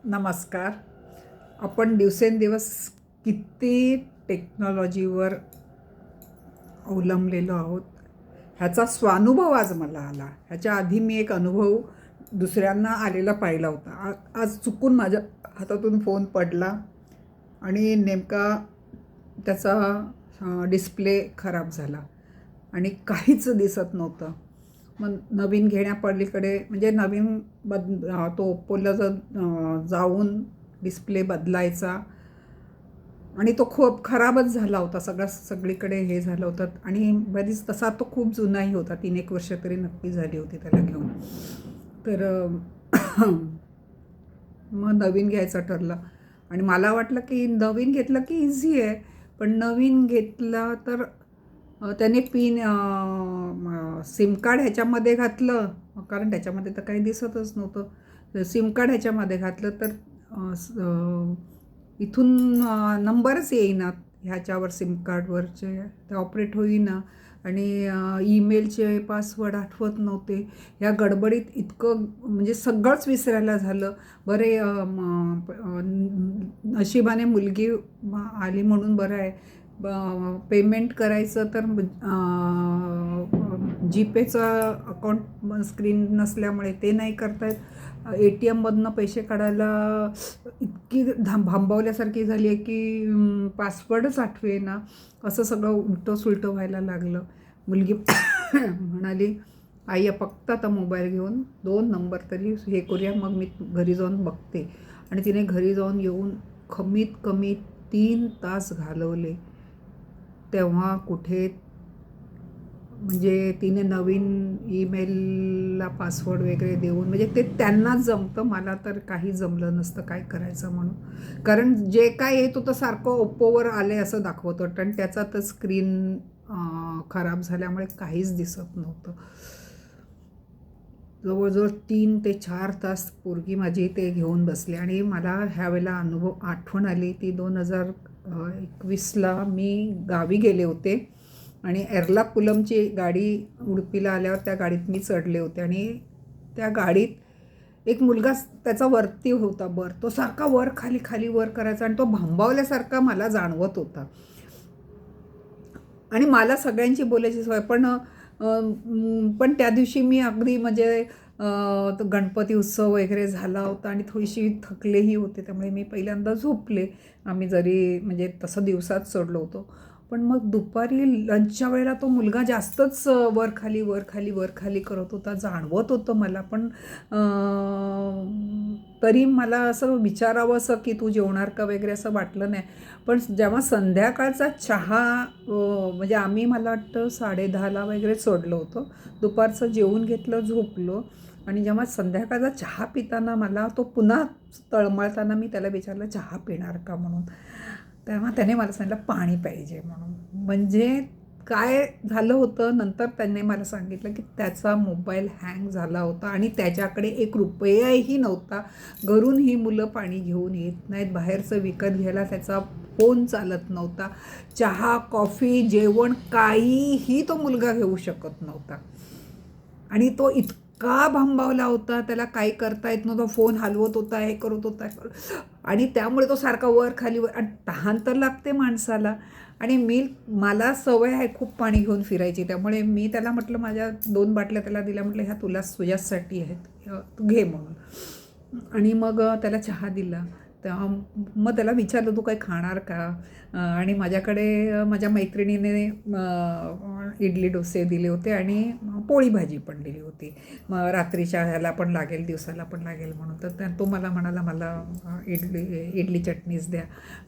नमस्कार. आपण दिवसेंदिवस किती टेक्नॉलॉजीवर अवलंबलेलो आहोत ह्याचा स्वानुभव आज मला आला. ह्याच्या आधी मी एक अनुभव दुसऱ्यांना आलेला पाहिला होता. आज चुकून माझ्या हातातून फोन पडला आणि नेमका त्याचा डिस्प्ले खराब झाला आणि काहीच दिसत नव्हतं. मग नवीन घेण्यापलीकडे म्हणजे तो ओप्पोला जाऊन डिस्प्ले बदलायचा आणि तो खूप खराबच झाला होता. सगळीकडे हे झालं होतं आणि बरीच तसा तो खूप जुनाही होता. 3-1 वर्ष तरी नक्की झाली होती त्याला घेऊन. तर मग नवीन घ्यायचं ठरलं आणि मला वाटलं की नवीन घेतलं की इझी आहे. पण नवीन घेतला तर त्याने सिम कार्ड ह्याच्यामध्ये घातलं, कारण त्याच्यामध्ये तर काही दिसतच नव्हतं. सिम कार्ड ह्याच्यामध्ये घातलं तर इथून नंबरच येईना ह्याच्यावर, सिम कार्डवरचे ते ऑपरेट होईना आणि ईमेलचे पासवर्ड आठवत नव्हते. ह्या गडबडीत इतकं म्हणजे सगळंच विसरायला झालं. बरे नशिबाने मुलगी आली म्हणून बरं आहे. पेमेंट करायचं तर जीपेचं अकाउंट स्क्रीन नसल्यामुळे ते नाही करता येत. ATMमधनं पैसे काढायला इतकी भांबवल्यासारखी झाली आहे की पासवर्डच आठवेना. असं सगळं उलटं सुलटं व्हायला लागलं. मुलगी म्हणाली, आई फक्त आता मोबाईल घेऊन 2 नंबर तरी हे करूया, मग मी घरी जाऊन बघते. आणि तिने घरी जाऊन येऊन कमीत कमी 3 तास घालवले. तेव्हा कुठे म्हणजे तिने नवीन ईमेलला पासवर्ड वगैरे देऊन, म्हणजे ते त्यांनाच जमतं, मला तर काही जमलं नसतं काय करायचं म्हणून. कारण जे काय येत होतं सारखं ओप्पोवर आले असं दाखवत होतं आणि त्याचा तर स्क्रीन खराब झाल्यामुळे काहीच दिसत नव्हतं. जवळजवळ 3 ते 4 तास पोरगी माझी ते घेऊन बसली आणि मला ह्यावेळेला आठवण आली ती 2021ला मी गावी गेले होते आणि एर्लाकुलमची गाडी उडुपीला आल्यावर त्या गाडीत मी चढले होते आणि त्या गाडीत एक मुलगा त्याचा वरती होता, तो सारखा वर खाली खाली वर करायचा आणि तो भांबावल्यासारखा मला जाणवत होता. आणि मला सगळ्यांची बोलायची सवय, पण त्या दिवशी मी अगदी म्हणजे तो गणपती उत्सव वगैरे झाला होता आणि थोडीशी थकलेही होते, त्यामुळे मी पहिल्यांदा झोपले. आम्ही जरी म्हणजे तसं दिवसात चढलो होतो, पण मग दुपारी लंचच्या वेळेला तो मुलगा जास्तच वर खाली वर खाली वर खाली करत होता, जाणवत होतं मला. पण तरी मला असं विचारावं असं की तू जेवणार का वगैरे असं वाटलं नाही. पण जेव्हा संध्याकाळचा चहा म्हणजे आम्ही मला वाटतं 10:30ला वगैरे चढलो होतो, दुपारचं जेवून घेतलं, झोपलो आणि जेव्हा संध्याकाळचा चहा पिताना मला तो पुन्हा तळमळताना मी त्याला विचारलं चहा पिणार का म्हणून. तेव्हा त्याने मला सांगितलं पाणी पाहिजे म्हणून. म्हणजे काय झालं होतं, नंतर त्याने मला सांगितलं की त्याचा मोबाईल हँग झाला होता आणि त्याच्याकडे ₹1ही नव्हता. घरून ही मुलं पाणी घेऊन येत नाहीत, बाहेरचं विकत घ्यायला त्याचा फोन चालत नव्हता. चहा, कॉफी, जेवण काहीही तो मुलगा घेऊ शकत नव्हता आणि तो इतका भांबावला होता, त्याला काही करता येत नव्हतं. फोन हलवत होता, हे करत होता आणि त्यामुळे तो सारखा वर खाली वर आणि तहान तर लागते माणसाला. आणि मला सवय आहे खूप पाणी घेऊन फिरायची, त्यामुळे मी त्याला म्हटलं, माझ्या 2 बाटल्या त्याला दिल्या, म्हटलं ह्या तुझ्यासाठी आहेत, तू घे म्हणून. आणि मग त्याला चहा दिला. तेव्हा मग त्याला विचारलं तू काही खाणार का, आणि माझ्याकडे माझ्या मैत्रिणीने इडली डोसे दिले होते आणि पोळी भाजी पण दिली होती. मग रात्रीच्या ह्याला पण लागेल, दिवसाला पण लागेल म्हणून. तर तो मला म्हणाला मला इडली चटणीच द्या.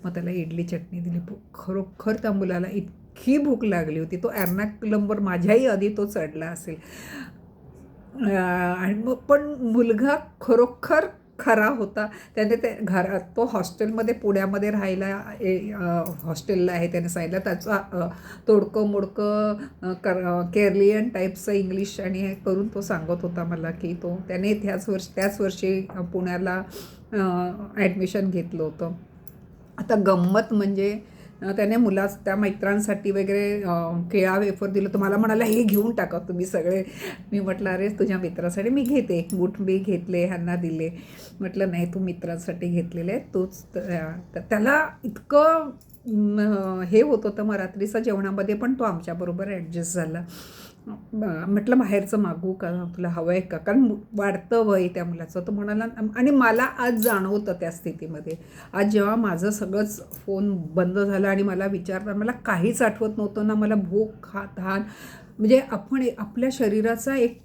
मग त्याला इडली चटणी दिली. खरोखर त्या मुलाला इतकी भूक लागली होती, तो एर्नाकुलमवर माझ्याही आधी तो चढला असेल. आणि मग पण मुलगा खरोखर खरा होता. त्याने ते तो हॉस्टेलमध्ये पुण्यामध्ये राहायला हॉस्टेलला आहे, त्याने सांगितलं. त्याचा तोडकं मोडकं केरलियन टाईपचं इंग्लिश आणि हे करून तो सांगत होता मला की त्याने त्याच वर्षी पुण्याला ॲडमिशन घेतलं होतं. आता गंमत म्हणजे त्याने त्या मित्रांसाठी वगैरे केळा वेफर दिलं, तर मला म्हणाला हे घेऊन टाका तुम्ही सगळे. मी म्हटलं अरे तुझ्या मित्रासाठी मी घेते, एक बूट मी घेतले, ह्यांना दिले. म्हटलं नाही तू मित्रांसाठी घेतलेले आहे तूच. त्याला इतकं हे होत होतं, मग रात्रीचा जेवणामध्ये पण तो आमच्याबरोबर ॲडजस्ट झाला. म्हटलं बाहेरचं मागू का, तुला हवं आहे का, कारण वाढतं वय त्या मुलाचं. तो म्हणाला. आणि मला आज जाणवतं त्या स्थितीमध्ये, आज जेव्हा माझं सगळंच फोन बंद झाला आणि मला मला काहीच आठवत नव्हतं ना, मला भूक तहान, म्हणजे आपण आपल्या शरीराचा एक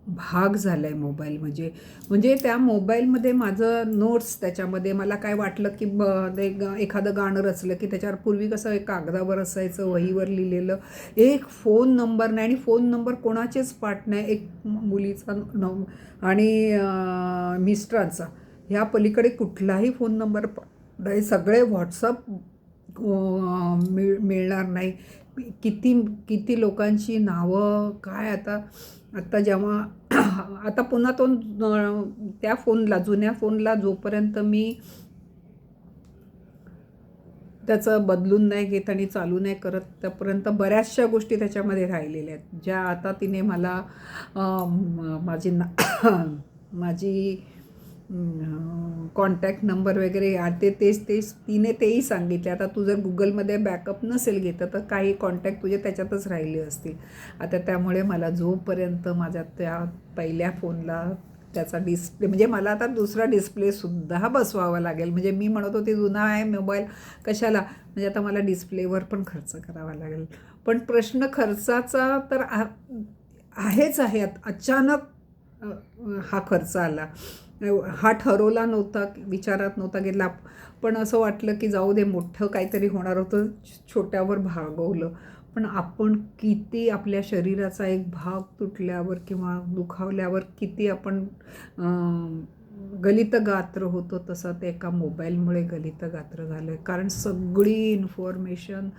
भाग झाला आहे मोबाईल. म्हणजे त्या मोबाईलमध्ये माझं नोट्स, त्याच्यामध्ये मला काय वाटलं की एखादं गाणं रचलं की त्याच्यावर पूर्वी कसं एक कागदावर असायचं, वहीवर लिहिलेलं, एक फोन नंबर नाही, आणि फोन नंबर कोणाचेच पाठ नाही, एक मुलीचा आणि मिस्टरांचा, ह्या पलीकडे कुठलाही फोन नंबर नाही, सगळे व्हॉट्सअप मिळणार नाही. किती किती लोकांची नावं काय. आता जेव्हा आता पुन्हा तो त्या फोनला, जुन्या फोनला जोपर्यंत मी त्याचं बदलून नाही घेत आणि चालू नाही करत, त्यापर्यंत बऱ्याचशा गोष्टी त्याच्यामध्ये राहिलेल्या आहेत, ज्या आता तिने मला माझी कॉन्टॅक्ट नंबर वगैरे तेच तिने तेही सांगितले. आता तू जर गुगलमध्ये बॅकअप नसेल घेतं तर काही कॉन्टॅक्ट तुझे त्याच्यातच राहिले असतील. आता त्यामुळे मला जोपर्यंत माझ्या त्या पहिल्या फोनला त्याचा डिस्प्ले, म्हणजे मला आता दुसरा डिस्प्लेसुद्धा बसवावा लागेल. म्हणजे मी म्हणत होते जुना आहे मोबाईल कशाला, म्हणजे आता मला डिस्प्लेवर पण खर्च करावा लागेल. पण प्रश्न खर्चाचा तर आहेच आहे. अचानक हा खर्च आला, हा ठरवला नव्हता, विचारात नव्हता गेला. पण असं वाटलं की जाऊ दे, मोठं काहीतरी होणार होतं, छोट्यावर भागवलं. पण आपण किती आपल्या शरीराचा एक भाग तुटल्यावर किंवा दुखावल्यावर किती आपण गलितगात्र होतो, तसं ते एका मोबाईलमुळे गलितगात्र झालं आहे. कारण सगळी इन्फॉर्मेशन,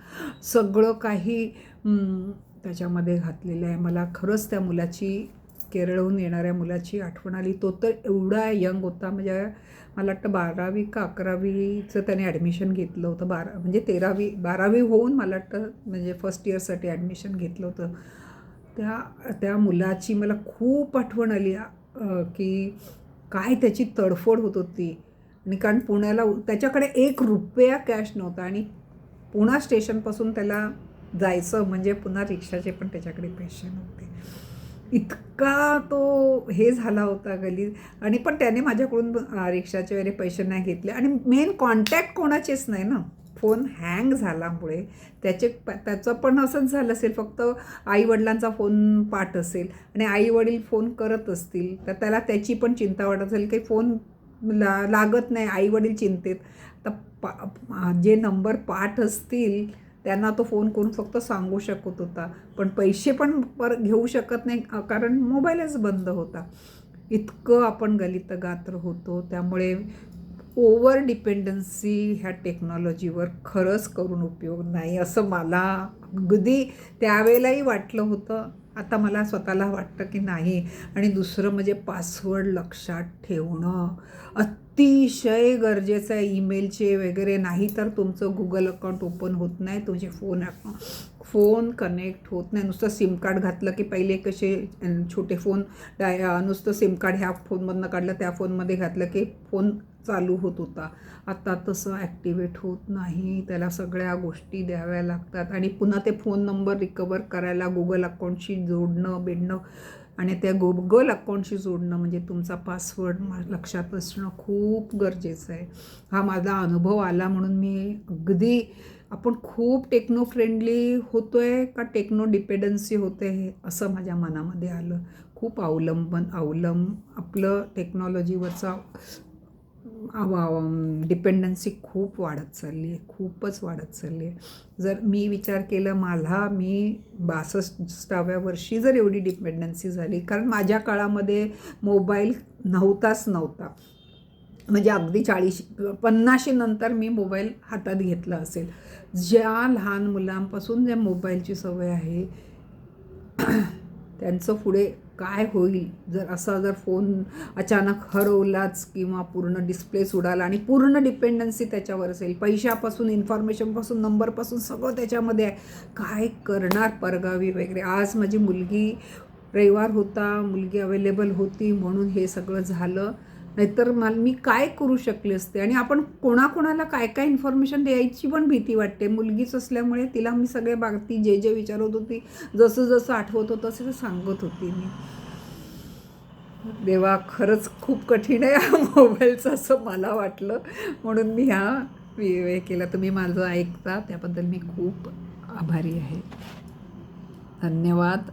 सगळं काही त्याच्यामध्ये घातलेलं आहे. मला खरंच त्या मुलाची, केरळहून येणाऱ्या मुलाची आठवण आली. तो तर एवढा यंग होता, म्हणजे मला वाटतं 12वी का 11वीचं त्याने ॲडमिशन घेतलं होतं. म्हणजे 12वी होऊन मला वाटतं म्हणजे फर्स्ट इयरसाठी ॲडमिशन घेतलं होतं. त्या मुलाची मला खूप आठवण आली की काय त्याची तडफड होत होती. आणि कारण पुण्याला त्याच्याकडे ₹1 कॅश नव्हता, आणि पुणा स्टेशनपासून त्याला जायचं म्हणजे पुन्हा रिक्षाचे पण त्याच्याकडे पैसे नव्हते. इतका तो हे झाला होता आणि पण त्याने माझ्याकडून रिक्षाचे वगैरे पैसे नाही घेतले. आणि मेन कॉन्टॅक्ट कोणाचेच नाही ना, फोन हँग झाल्यामुळे. त्याचं पण असंच झालं असेल, फक्त आईवडिलांचा फोन पाठ असेल आणि आईवडील फोन करत असतील तर त्याला त्याची पण चिंता वाटत असेल की फोन लागत नाही, आईवडील चिंतेत. तर जे नंबर पाठ असतील त्यांना तो फोन करून फक्त सांगू शकत होता, पण पैसे पण घेऊ शकत नाही कारण मोबाईलच बंद होता. इतकं आपण गलितगात्र होतो. त्यामुळे ओव्हर डिपेंडन्सी ह्या टेक्नॉलॉजीवर खरंच करून उपयोग नाही, असं मला अगदी त्यावेळेलाही वाटलं होतं. आता मला स्वतःला वाटतं की नाही. आणि दुसरं म्हणजे पासवर्ड लक्षात ठेवणं अतिशय गरजेचं आहे. ईमेलचे वगैरे, नाही तर तुमचं गुगल अकाउंट ओपन होत नाही, तुमचे फोन कनेक्ट होत नाही. नुसतं सिम कार्ड घातलं की पहिले कसे छोटे फोन नुसतं सिम कार्ड ह्या फोनमधनं काढलं त्या फोनमध्ये घातलं की फोन चालू होत होता. आता तसं ॲक्टिवेट होत नाही, त्याला सगळ्या गोष्टी द्याव्या लागतात. आणि पुन्हा ते फोन नंबर रिकवर करायला गुगल अकाउंटशी जोडणं आणि त्या गुगल अकाउंटशी जोडणं म्हणजे तुमचा पासवर्ड लक्षात असणं खूप गरजेचं आहे. हा माझा अनुभव आला म्हणून मी अगदी, आपण खूप टेक्नो फ्रेंडली होतो आहे का टेक्नो डिपेंडन्सी होते हे असं माझ्या मनामध्ये आलं. खूप आपलं टेक्नॉलॉजीवरचा डिपेंडन्सी खूप वाढत चालली आहे, खूपच वाढत चालली आहे. जर मी विचार केला मी 62व्या वर्षी जर एवढी डिपेंडन्सी झाली, कारण माझ्या काळामध्ये मोबाईल नव्हताच नव्हता. म्हणजे अगदी 50 नंतर मी मोबाईल हातात घेतला असेल. ज्या लहान मुलांपासून ज्या मोबाईलची सवय आहे त्यांचं पुढे काय होईल जर असा जर फोन अचानक हरवलाच किंवा पूर्ण डिस्प्लेच उडाला आणि पूर्ण डिपेंडन्सी त्याच्यावर असेल, पैशापासून इन्फॉर्मेशनपासून नंबरपासून सगळं त्याच्यामध्ये आहे. काय करणार परगावी वगैरे. आज माझी मुलगी, रविवार होता, मुलगी अवेलेबल होती म्हणून हे सगळं झालं, नाहीतर मी काय करू शकले असते. आणि आपण कोणाकोणाला काय काय इन्फॉर्मेशन द्यायची पण भीती वाटते. मुलगीच असल्यामुळे तिला मी सगळे ती जे जे विचारत होती, जसं जसं आठवत होतं तसं सांगत होती मी. देवा, खरंच खूप कठीण आहे हा मोबाईलचं असं मला वाटलं, म्हणून मी हे केला. तुम्ही माझं ऐकता त्याबद्दल मी खूप आभारी आहे. धन्यवाद.